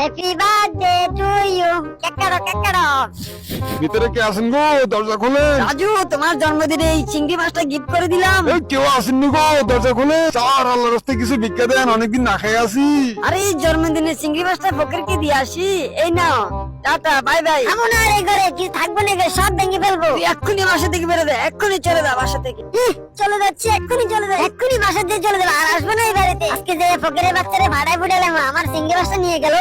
Happy birthday to you. কেকারো ভিতরে কে আছেন গো? দরজা খোলে। রাজু, তোমার জন্মদিনে এই চিংড়ি মাছটা গিফট করে দিলাম। এই কেউ আসেননি গো, দরজা খোলে। চার আল্লাহর রাস্তায় কিছু ভিক্ষা দেন, অনেকদিন না খেয়ে আছি। আরে এই জন্মদিনে চিংড়ি মাছটা ফকিরকে দিয়ে আসি। এই নাও, টাটা, বাই বাই। এমন আর এই ঘরে কি থাকবো না, সব ভেঙে ফেলবো। তুই এক্ষুনি বাসা থেকে বেরো দে, এক্ষুনি চলে যা বাসা থেকে। চলে যাচ্ছি, এক্ষুনি চলে যাবো, এক্ষুনি বাসা দিয়ে চলে যাবো, আর আসবো না এই বাড়িতে। আজকে যে ফকিরের বাচ্চারে ভাড়ায় ফুটালাম, আমার সিঙ্গি বাসটা নিয়ে গেল,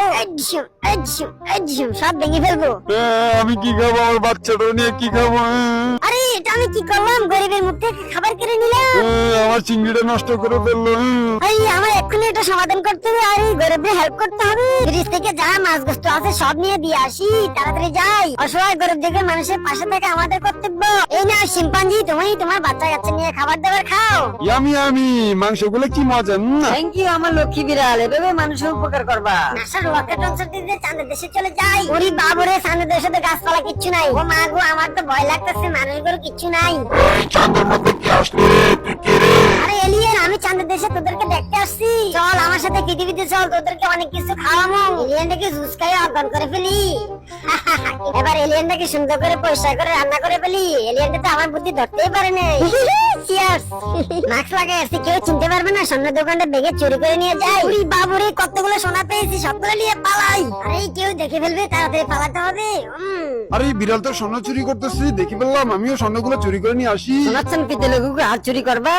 সব ভেঙে ফেলবো। আমি কি খাবো? আমার বাচ্চাটা নিয়ে কি খাবো? আরে এটা আমি কি করলাম? গরিবের মুখ থেকে খাবার কেড়ে নিলাম। আমার চিংড়িটা নষ্ট করে ফেললো। আমার এক্ষুনি এটা সমাধান করতে হবে, আর এই গরিবদের হেল্প করতে হবে। ফ্রিজ থেকে যা মাছ গোস্ত আছে সব নিয়ে দিয়ে আসি, তাড়াতাড়ি যাই। অসহায় গরিব দেখে মানুষের পাশে থাকা আমাদের কর্তব্য। এই না শিম্পাঞ্জি, তুমি তোমার বাচ্চা কাচ্চা নিয়ে খাবার দাবার খাও। আমি মাংসগুলো কি মজা। থ্যাংক ইউ আমার লক্ষ্মী বিড়াল, এভাবে মানুষের উপকার করবা। নাসার রকেট লঞ্চার দিয়ে চাঁদের দেশে চলে যাই। ওরে বাবরে, চাঁদের দেশে তো গাছপালা কিচ্ছু নাই। ও মা গো, আমার তো ভয় লাগতেছে, মানুষগুলো কিচ্ছু নাই। চাঁদের মধ্যে কি আসলে? তুই কে রে? আরে এলিয়েন, আমি চাঁদের দেশে তোদেরকে দেখতে আসছি। চল আমার সাথে পৃথিবীতে চল, তোদেরকে অনেক কিছু খাওয়াবো। এলিয়েনটাকে জুস খাই অজ্ঞান করে ফেলি। এবার এলিয়েনটাকে সুন্দর করে পরিষ্কার করে রান্না করে ফেলি। এলিয়েনটা তো আমার বুদ্ধি ধরতেই পারে না। চিয়ার্স। মাস্ক লাগাই আসছি, কেউ চিনতে পারবে না। সামনের দোকানটা বেগে চুরি করে নিয়ে যাই। ওরে বাবরে, কতগুলো সোনা পেয়েছি, সবগুলো নিয়ে পালাই। আরে কেউ দেখে ফেলবে, তাড়াতাড়ি পালাতে হবে। আরে বিড়াল তো স্বর্ণ চুরি করতেছি, দেখি বললাম আমিও স্বর্ণগুলো চুরি করে নিয়ে আসি। শোনাচ্ছেন পিতলে গুগু হাত চুরি করবা।